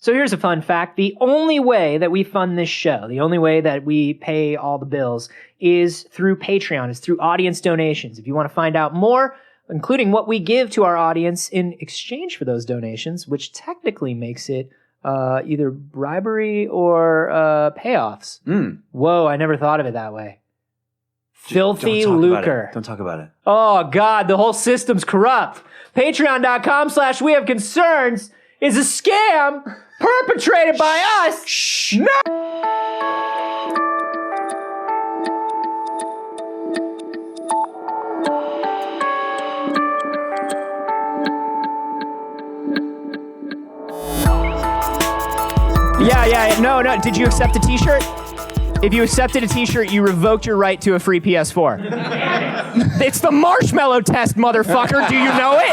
So here's a fun fact. The only way that we fund this show, the only way that we pay all the bills is through Patreon, is through audience donations. If you want to find out more, including what we give to our audience in exchange for those donations, which technically makes it either bribery or payoffs. Whoa, I never thought of it that way. Filthy lucre. Don't talk about it. Oh, God, the whole system's corrupt. Patreon.com/wehaveconcerns is a scam perpetrated by us. Shh. No! Yeah. No. Did you accept a t-shirt? If you accepted a t-shirt, you revoked your right to a free PS4. It's the marshmallow test, motherfucker. Do you know it?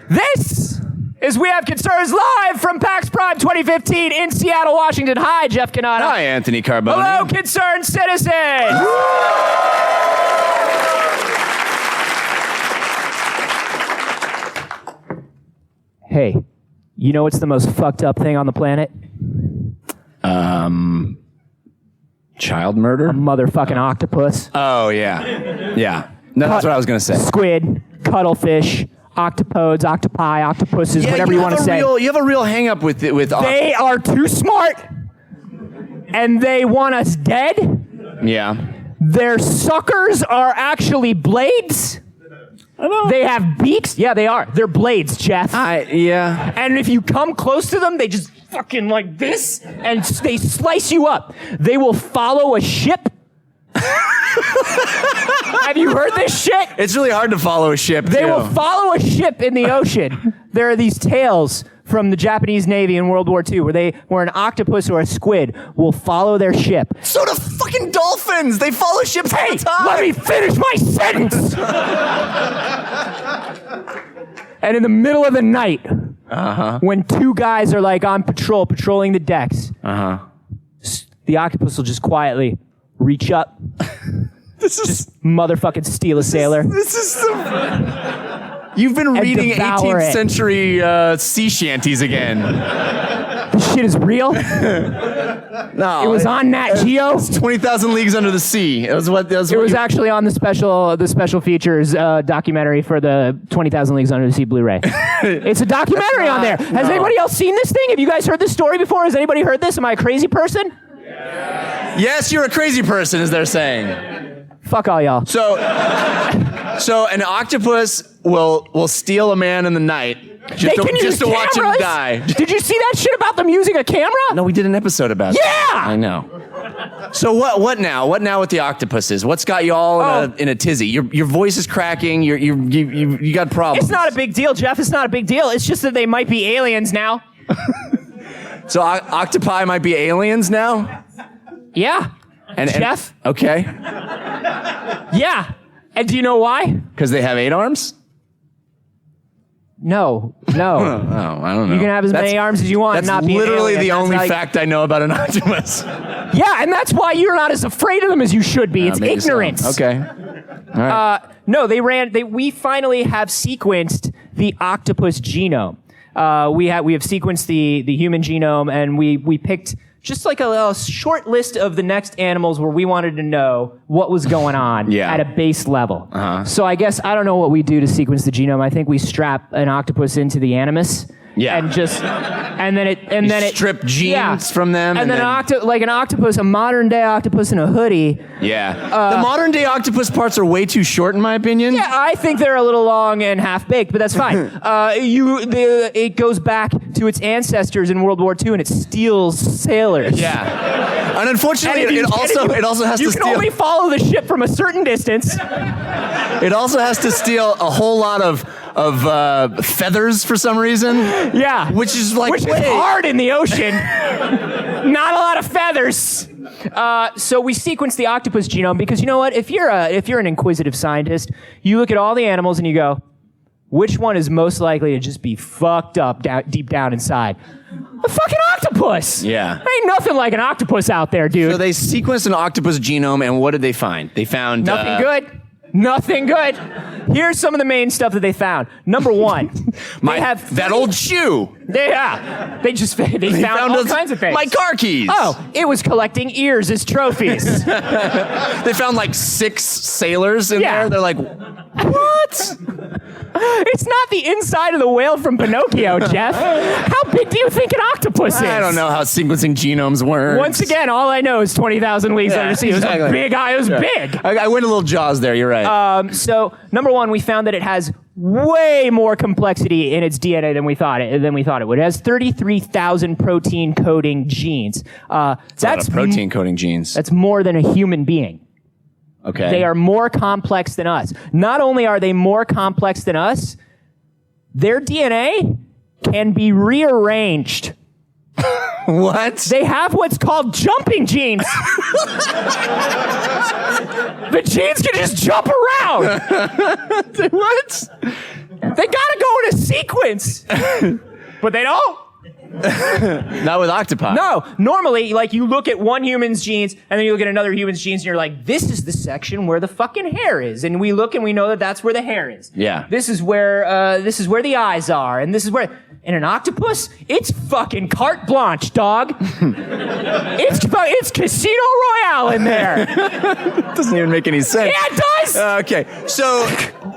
This is We Have Concerns live from PAX Prime 2015 in Seattle, Washington. Hi, Jeff Cannata. Hi, Anthony Carboni. Hello, concerned citizens. Hey, you know what's the most fucked up thing on the planet? Child murder? A motherfucking octopus. Oh, yeah. Yeah. No, that's what I was going to say. Squid, cuttlefish, octopods, octopi, octopuses, whatever you want to say. You have a real hang-up with They are too smart, and they want us dead. Yeah. Their suckers are actually blades. They have beaks. Yeah, they are. They're blades, Jeff. Yeah. And if you come close to them, they just fucking like this, and they slice you up. They will follow a ship. Have you heard this shit? It's really hard to follow a ship, They too. will follow a ship in the ocean. There are these tales from the Japanese Navy in World War II where an octopus or a squid will follow their ship. So do fucking dolphins. They follow ships all the time. Let me finish my sentence. And in the middle of the night, when two guys are like on patrol, patrolling the decks, the octopus will just quietly reach up, just motherfucking steal a sailor. This is You've been reading 18th century sea shanties again. This shit is real? No. It was on Nat Geo? It's 20,000 Leagues Under the Sea. It was actually on the special features documentary for the 20,000 Leagues Under the Sea Blu-ray. It's a documentary on there. Has anybody else seen this thing? Have you guys heard this story before? Has anybody heard this? Am I a crazy person? Yes, you're a crazy person, as they're saying. Fuck all y'all. So an octopus will steal a man in the night just to watch him die. Did you see that shit about them using a camera? No, we did an episode about that. Yeah! I know. So what now? What now with the octopuses? What's got you all in a tizzy? Your voice is cracking. You got problems. It's not a big deal, Jeff. It's not a big deal. It's just that they might be aliens now. So octopi might be aliens now? Yeah. And Jeff? Okay. Yeah. And do you know why? Because they have 8 arms? No. Oh, I don't know. You can have as many arms as you want and not be an alien. That's literally the only fact I know about an octopus. Yeah, and that's why you're not as afraid of them as you should be. It's ignorance. So. Okay. All right. No, we finally have sequenced the octopus genome. We have sequenced the human genome, and we picked just like a short list of the next animals where we wanted to know what was going on at a base level. So I guess I don't know what we do to sequence the genome. I think we strap an octopus into the animus. Yeah. And then it strip genes from them. And then an octopus, a modern day octopus in a hoodie. Yeah. The modern day octopus parts are way too short in my opinion. Yeah, I think they're a little long and half baked, but that's fine. It goes back to its ancestors in World War II and it steals sailors. Yeah. And unfortunately it also has to steal. You can only follow the ship from a certain distance. It also has to steal a whole lot of feathers for some reason. Yeah. Which is hard in the ocean. Not a lot of feathers. So we sequenced the octopus genome because you know what? If you're an inquisitive scientist, you look at all the animals and you go, which one is most likely to just be fucked up deep down inside? A fucking octopus. Yeah. Ain't nothing like an octopus out there, dude. So they sequenced an octopus genome and what did they find? They found nothing good. Nothing good. Here's some of the main stuff that they found. Number one, they have that old shoe. They found all kinds of things. My car keys. Oh, it was collecting ears as trophies. They found like 6 sailors in there. They're like, what? It's not the inside of the whale from Pinocchio, Jeff. How big do you think an octopus is? I don't know how sequencing genomes works. Once again, all I know is 20,000 Leagues Under the Sea. It was a big eye. It was big. I went a little Jaws there. You're right. So, number one, we found that it has way more complexity in its DNA than we thought it would. It has 33,000 protein coding genes. That's protein coding genes. That's more than a human being. Okay. They are more complex than us. Not only are they more complex than us, their DNA can be rearranged. What? They have what's called jumping genes. The genes can just jump around. What? They gotta go in a sequence. But they don't. Not with octopi. No, normally, like, you look at one human's genes, and then you look at another human's genes, and you're like, this is the section where the fucking hair is. And we look and we know that that's where the hair is. Yeah. This is where the eyes are, and this is where... In an octopus, it's fucking carte blanche, dog. It's Casino Royale in there. Doesn't even make any sense. Yeah, it does. Okay, so,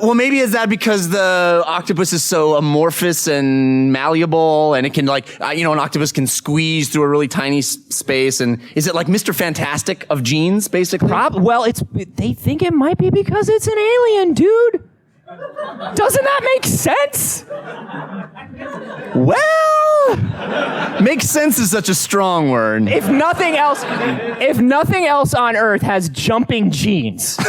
well, maybe is that because the octopus is so amorphous and malleable, and it can, like, an octopus can squeeze through a really tiny space, and is it like Mr. Fantastic of genes, basically? Well, they think it might be because it's an alien, dude. Doesn't that make sense? Well, makes sense is such a strong word. If nothing else on Earth has jumping genes,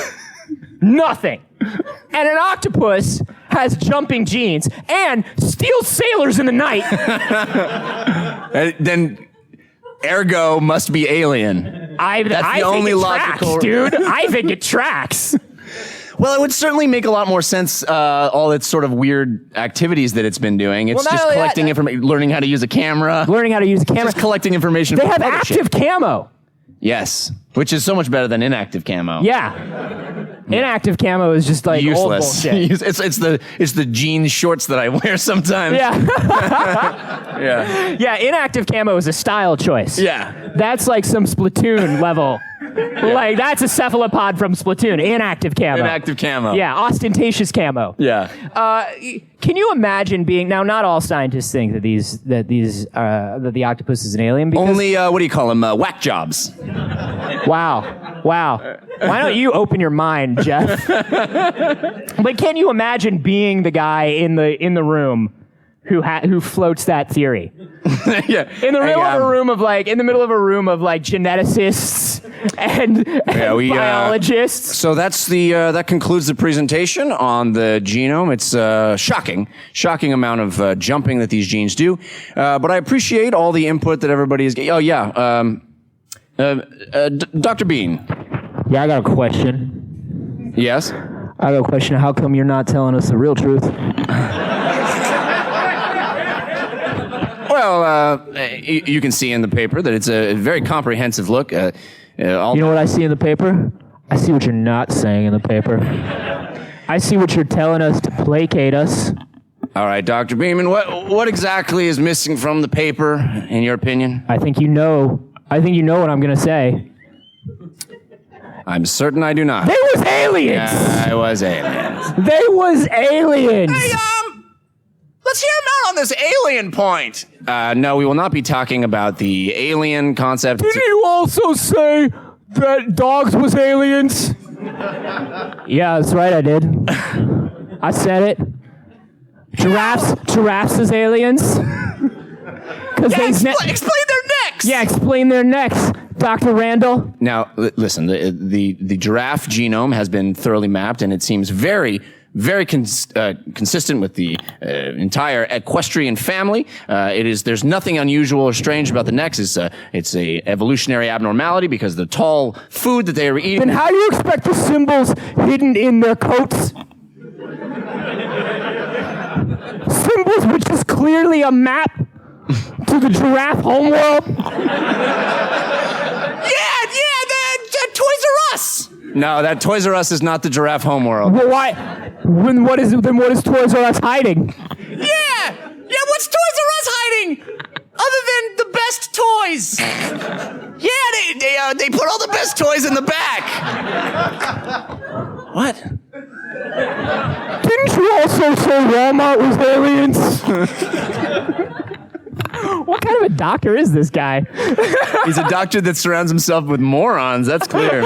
nothing. And an octopus has jumping genes and steals sailors in the night. Then, ergo, must be alien. That's the only logical, dude. I think it tracks. Well, it would certainly make a lot more sense, all its sort of weird activities that it's been doing. It's just collecting information, learning how to use a camera. Just collecting information. They have active camo. Yes, which is so much better than inactive camo. Yeah. Inactive camo is just like useless. Old bullshit. It's the jean shorts that I wear sometimes. Yeah. Yeah, inactive camo is a style choice. Yeah. That's like some Splatoon level. Like, that's a cephalopod from Splatoon. Inactive camo. Inactive camo. Yeah, ostentatious camo. Yeah. Can you imagine being... Now, not all scientists think that the octopus is an alien. Because, only, what do you call them? Whack jobs. Wow. Why don't you open your mind, Jeff? But can you imagine being the guy in the room who floats that theory? Yeah. In the middle of a room of geneticists and biologists. So that's that concludes the presentation on the genome. It's shocking amount of jumping that these genes do. But I appreciate all the input that everybody is getting. Oh yeah. Dr. Bean. Yeah, I got a question. Yes? I got a question. How come you're not telling us the real truth? Well, you can see in the paper that it's a very comprehensive look. You know what I see in the paper? I see what you're not saying in the paper. I see what you're telling us to placate us. All right, Dr. Beeman, what exactly is missing from the paper, in your opinion? I think you know what I'm going to say. I'm certain I do not. They was aliens! Yeah, it was aliens. They was aliens! Hey, let's hear him out on this alien point. No, we will not be talking about the alien concept. Didn't you also say that dogs was aliens? Yeah, that's right, I did. I said it. Giraffes is aliens. Yeah, explain their necks. Yeah, explain their necks, Dr. Randall. Now, listen, the giraffe genome has been thoroughly mapped, and it seems very, very consistent with the entire equestrian family. There's nothing unusual or strange about the necks. It's a evolutionary abnormality because the tall food that they are eating. Then how do you expect the symbols hidden in their coats? Symbols which is clearly a map to the giraffe homeworld. Yeah, the Toys R Us. No, that Toys R Us is not the giraffe homeworld. Well, why? What is Toys R Us hiding? Yeah, what's Toys R Us hiding? Other than the best toys. Yeah, they put all the best toys in the back. What? Didn't you also say Walmart was aliens? What kind of a doctor is this guy? He's a doctor that surrounds himself with morons. That's clear.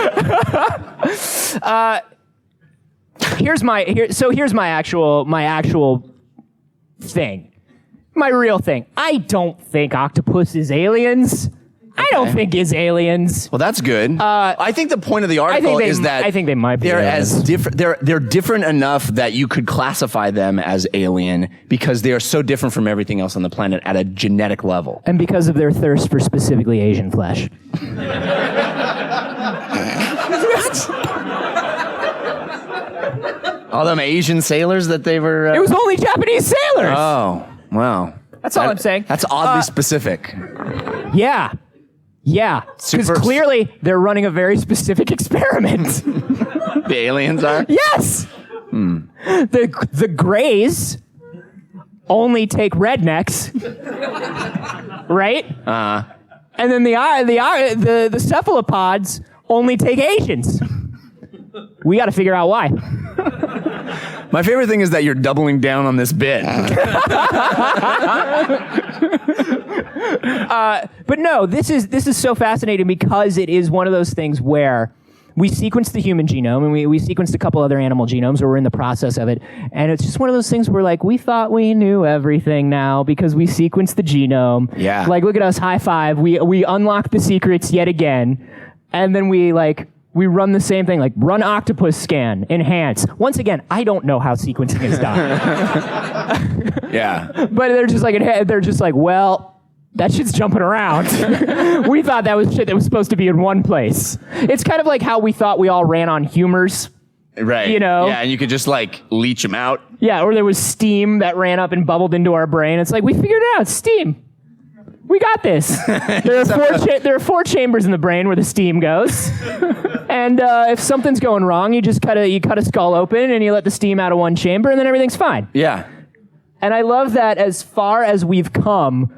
Here's my actual thing. My real thing. I don't think octopus is aliens. I don't think is aliens. Well, that's good. I think the point of the article is that I think they might be. They're aliens. as different. They're different enough that you could classify them as alien because they are so different from everything else on the planet at a genetic level. And because of their thirst for specifically Asian flesh. All them Asian sailors that they were. It was only Japanese sailors. Oh, wow. That's all I'm saying. That's oddly specific. Yeah. Because clearly they're running a very specific experiment. The aliens are? Yes. The Greys only take rednecks, right? And then the Cephalopods only take Asians. We got to figure out why. My favorite thing is that you're doubling down on this bit. But no, this is so fascinating because it is one of those things where we sequenced the human genome and we sequenced a couple other animal genomes, or we're in the process of it. And it's just one of those things where, like, we thought we knew everything now because we sequenced the genome. Yeah. Like, look at us, high five. We unlocked the secrets yet again. And then we run the same thing, like run octopus scan, enhance. Once again, I don't know how sequencing is done. Yeah. But they're just like, well, that shit's jumping around. We thought that was shit that was supposed to be in one place. It's kind of like how we thought we all ran on humors. Right. You know? Yeah, and you could just like leach them out. Yeah, or there was steam that ran up and bubbled into our brain. It's like, we figured it out, steam. We got this. There are 4 chambers in the brain where the steam goes. And if something's going wrong, you cut a skull open and you let the steam out of one chamber and then everything's fine. Yeah. And I love that as far as we've come,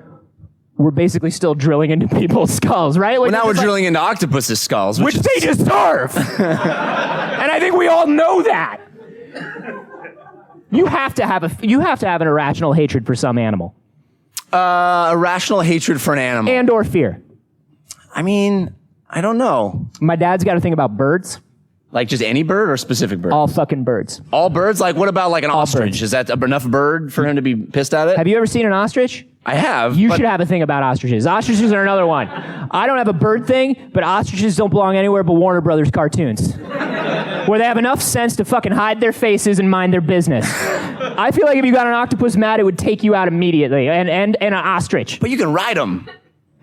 we're basically still drilling into people's skulls, right? Like, Well, now we're drilling into octopus's skulls. which they deserve. And I think we all know that. You have to have an irrational hatred for some animal. Irrational hatred for an animal. And or fear. I mean, I don't know. My dad's got a thing about birds. Like just any bird or specific bird? All fucking birds. All birds? Like what about like an ostrich? birds. Is that enough bird for him to be pissed at it? Have you ever seen an ostrich? I have. You should have a thing about ostriches. Ostriches are another one. I don't have a bird thing, but ostriches don't belong anywhere but Warner Brothers cartoons. Where they have enough sense to fucking hide their faces and mind their business. I feel like if you got an octopus mad, it would take you out immediately. And an ostrich. But you can ride them.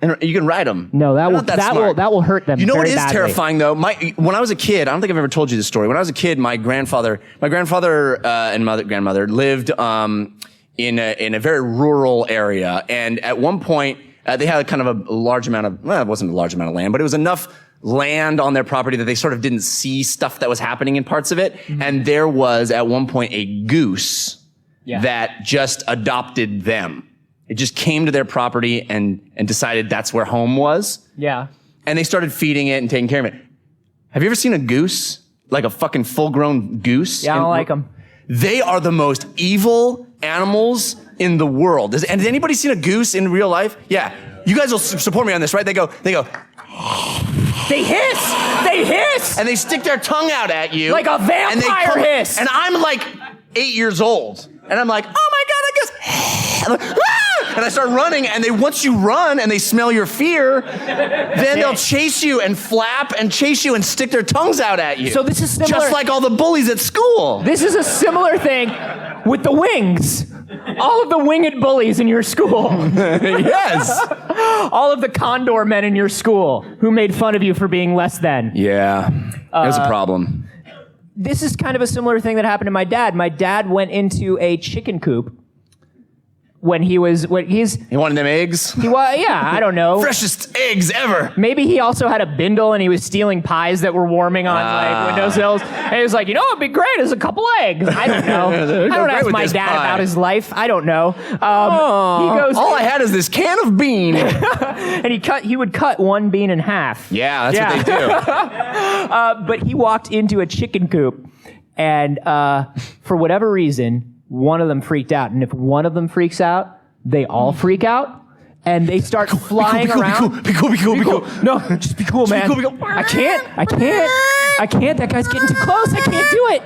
And you can ride them. No, that will hurt them. You know what is badly. terrifying though? When I was a kid, I don't think I've ever told you this story. When I was a kid, my grandfather and grandmother lived in a very rural area, and at one point they had kind of a large amount of it wasn't a large amount of land, but it was enough land on their property that they sort of didn't see stuff that was happening in parts of it. Mm-hmm. And there was at one point a goose that just adopted them. It just came to their property and decided that's where home was. Yeah. And they started feeding it and taking care of it. Have you ever seen a goose? Like a fucking full-grown goose? Yeah, I don't like them. They are the most evil animals in the world. Has anybody seen a goose in real life? Yeah. You guys will support me on this, right? They go. They hiss! And they stick their tongue out at you. Like a vampire hiss! And I'm like 8 years old. And I'm like, oh my God, I guess. I'm like, ah! And I start running, and once you run and they smell your fear, then they'll chase you and flap and chase you and stick their tongues out at you. So this is similar. Just like all the bullies at school. This is a similar thing with the wings. All of the winged bullies in your school. Yes. All of the condor men in your school who made fun of you for being less than. Yeah, there's a problem. This is kind of a similar thing that happened to my dad. My dad went into a chicken coop when he's He wanted them eggs. I don't know. Freshest eggs ever. Maybe he also had a bindle and he was stealing pies that were warming on like windowsills. And he was like, it'd be great as a couple eggs. I don't know. I don't ask my dad about his life. I don't know. He goes. All I had is this can of bean. And he would cut one bean in half. Yeah, that's what they do. But he walked into a chicken coop, and for whatever reason, one of them freaked out. And if one of them freaks out, they all freak out. And they start flying around. Be cool. No, just be cool, man. Be cool. I can't. That guy's getting too close. I can't do it.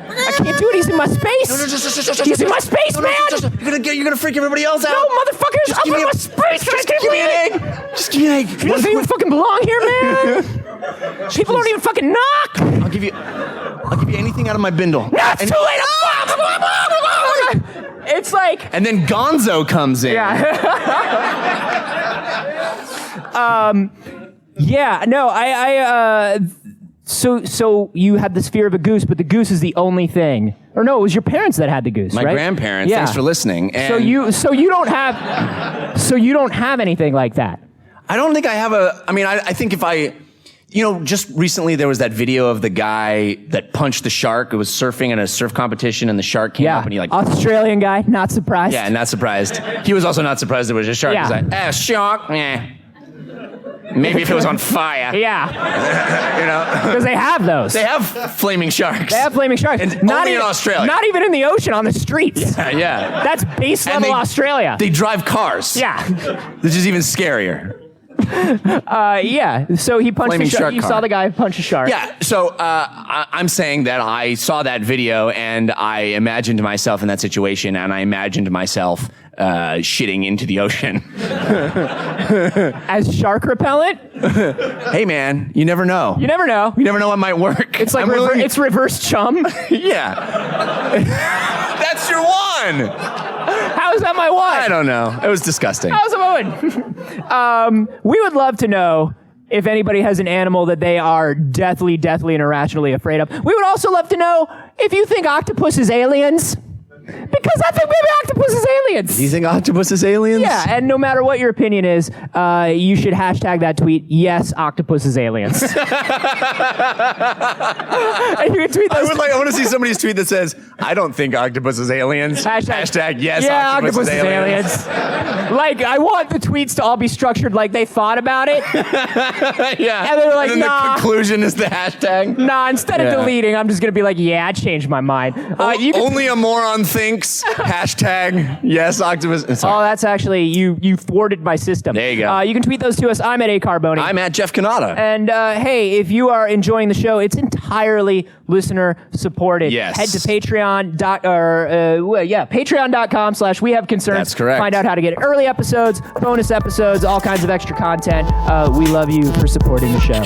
He's in my space. He's in my space, man. You're gonna freak everybody else out. No, motherfuckers. I'm in my space. Just give me an egg. Just give me an egg. He doesn't even fucking belong here, man. People don't even fucking knock. I'll give you anything out of my bindle. No, it's too late. It's like... And then Gonzo comes in. Yeah. So you had this fear of a goose, but the goose is the only thing. Or no, it was your parents that had the goose, My right? grandparents. Yeah. Thanks for listening. And So you don't have anything like that. I don't think I have I think if I... just recently there was that video of the guy that punched the shark. It was surfing in a surf competition, and the shark came up, and he Australian guy, not surprised. Yeah, not surprised. He was also not surprised it was a shark. Yeah. He's like, shark. Maybe if it was on fire. Yeah. Because they have those. They have flaming sharks. And only in Australia. Not even in the ocean, on the streets. Yeah. That's base level Australia. They drive cars. Yeah. Which is even scarier. So he punched Flaming a shark. You car. saw the guy punch a shark. Yeah. So I'm saying that I saw that video and I imagined myself in that situation, and I imagined myself shitting into the ocean. As shark repellent? Hey man, you never know. You never know. You never know what might work. It's like it's reverse chum. Yeah. That's your one. How is that my one? I don't know. It was disgusting. How's it one? We would love to know if anybody has an animal that they are deathly and irrationally afraid of. We would also love to know if you think octopus is aliens. Because I think maybe octopus is aliens. Do you think octopus is aliens? Yeah, and no matter what your opinion is, you should hashtag that tweet, yes, octopus is aliens. And you can tweet those. I want to see somebody's tweet that says, I don't think octopus is aliens. Hashtag yes, octopus is aliens. Like, I want the tweets to all be structured like they thought about it. Yeah. And they're like, and then nah. the conclusion is the hashtag. Nah, instead of deleting, I'm just going to be like, yeah, I changed my mind. Only a moron thinks, hashtag yes, octopus. Oh, that's actually, you thwarted my system. There you go. You can tweet those to us. I'm at acarboni. I'm at Jeff Canada. And hey, if you are enjoying the show, it's entirely listener supported. Yes. Head to patreon.com/we have concerns. That's correct. Find out how to get early episodes, bonus episodes, all kinds of extra content. We love you for supporting the show.